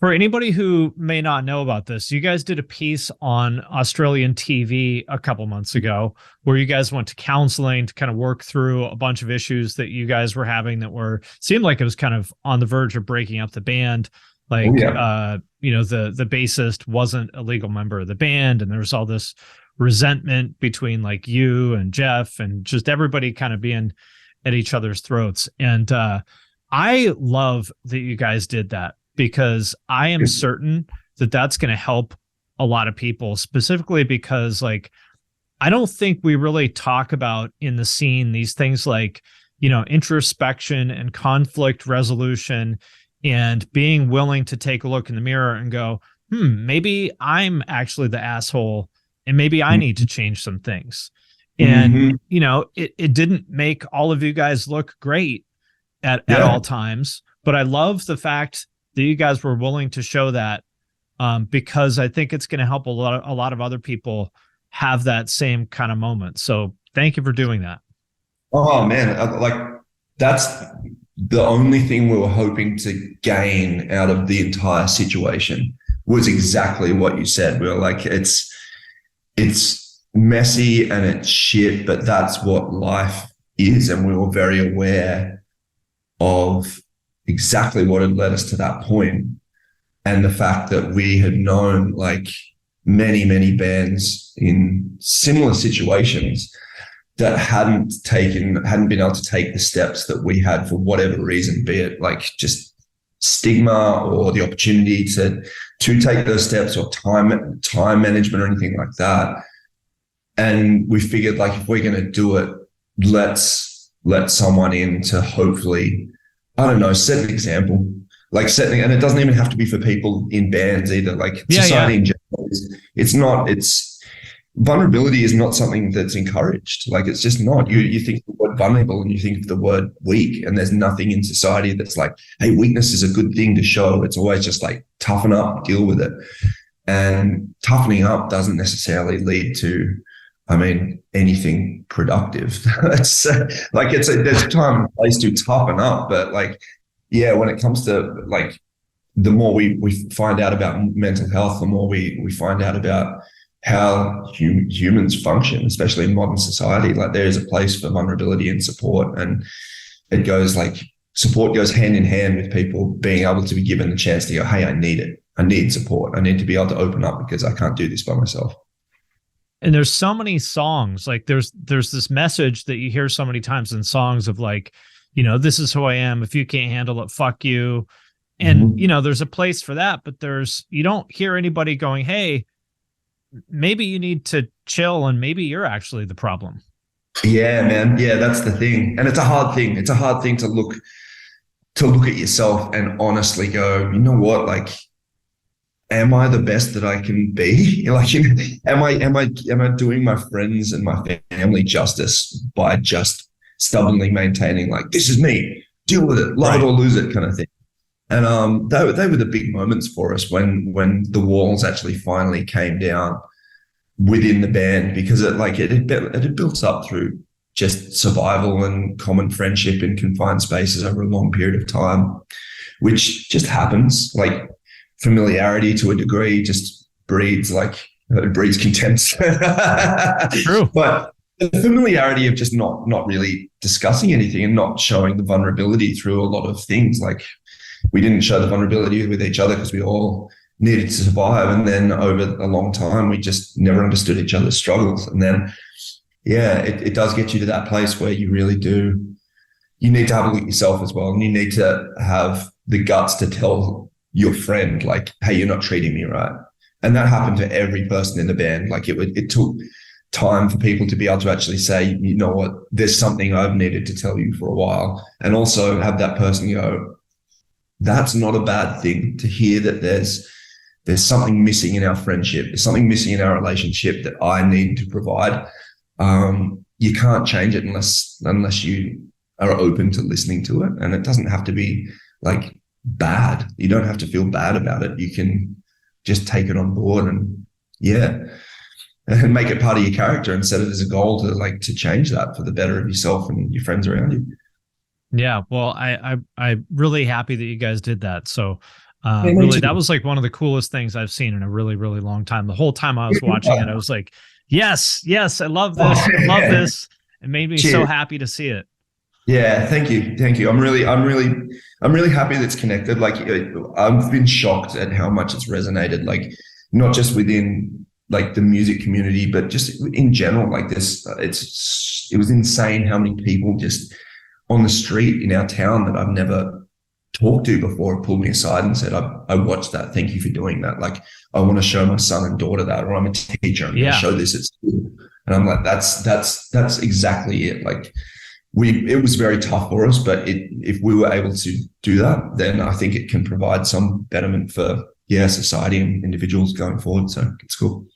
For anybody who may not know about this, you guys did a piece on Australian TV a couple months ago where you guys went to counseling to kind of work through a bunch of issues that you guys were having that were seemed like it was kind of on the verge of breaking up the band. Oh, Like, yeah. the bassist wasn't a legal member of the band, and there was all this resentment between like you and Jeff and just everybody kind of being at each other's throats. And I love that you guys did that, because I am certain that that's going to help a lot of people, specifically because like, I don't think we really talk about in the scene these things like, introspection and conflict resolution and being willing to take a look in the mirror and go, maybe I'm actually the asshole and maybe I need to change some things. And, Mm-hmm. it didn't make all of you guys look great at Yeah. all times, but I love the fact that you guys were willing to show that, because I think it's going to help a lot of other people have that same kind of moment. So thank you for doing that. Oh man, like that's the only thing we were hoping to gain out of the entire situation was exactly what you said. We were like, it's messy and it's shit, but that's what life is. And we were very aware of exactly what had led us to that point, and the fact that we had known like many bands in similar situations that hadn't been able to take the steps that we had for whatever reason, be it like just stigma or the opportunity to take those steps, or time management or anything like that. And we figured, like, if we're going to do it, let's let someone in to hopefully, I don't know, set an example. Like and it doesn't even have to be for people in bands either. Like society in general, vulnerability is not something that's encouraged. Like, it's just not. You think of the word vulnerable and you think of the word weak, and there's nothing in society that's like, hey, weakness is a good thing to show. It's always just like, toughen up, deal with it. And toughening up doesn't necessarily lead to, anything productive. It's like, there's time and place to toughen up, but like, yeah, when it comes to like, the more we find out about mental health, the more we find out about how humans function, especially in modern society. Like, there is a place for vulnerability and support, and it goes like, support goes hand in hand with people being able to be given the chance to go, hey, I need it. I need support. I need to be able to open up because I can't do this by myself. And there's so many songs, like there's this message that you hear so many times in songs of like, this is who I am. If you can't handle it, fuck you. And, there's a place for that, but you don't hear anybody going, hey, maybe you need to chill and maybe you're actually the problem. Yeah, man. Yeah, that's the thing. And it's a hard thing. It's a hard thing to look at yourself and honestly go, you know what? Like, am I the best that I can be? Like, am I doing my friends and my family justice by just stubbornly maintaining, like, this is me, deal with it, love it or lose it kind of thing? And they were the big moments for us when the walls actually finally came down within the band, because it had built up through just survival and common friendship in confined spaces over a long period of time, which just happens. Like, familiarity to a degree just breeds contempt. True. But the familiarity of just not really discussing anything and not showing the vulnerability through a lot of things. Like, we didn't show the vulnerability with each other because we all needed to survive. And then over a long time, we just never understood each other's struggles. And then, yeah, it does get you to that place where you really do. You need to have a look at yourself as well. And you need to have the guts to tell your friend, like, hey, you're not treating me right. And that happened to every person in the band. Like, it took time for people to be able to actually say, you know what, there's something I've needed to tell you for a while. And also have that person go, that's not a bad thing to hear, that there's something missing in our friendship. There's something missing in our relationship that I need to provide. You can't change it unless you are open to listening to it. And it doesn't have to be like bad. You don't have to feel bad about it. You can just take it on board and make it part of your character and set it as a goal to change that for the better of yourself and your friends around you. Yeah, well, I'm really happy that you guys did that. So Yeah, me Really, too. that was like one of the coolest things I've seen in a really, really long time. The whole time I was watching it, I was like, yes, yes, I love this. I love Yeah. this. It made me so Cheers. happy to see it. Yeah, thank you. I'm really happy that it's connected. Like, I've been shocked at how much it's resonated. Like, not just within like the music community, but just in general. Like this, it was insane how many people just on the street in our town that I've never talked to before pulled me aside and said, I watched that. Thank you for doing that. Like, I want to show my son and daughter that, or I'm a teacher. I'm going to Yeah. show this at school. And I'm like, that's exactly it. Like, it was very tough for us, but if we were able to do that, then I think it can provide some betterment for society and individuals going forward. So it's cool.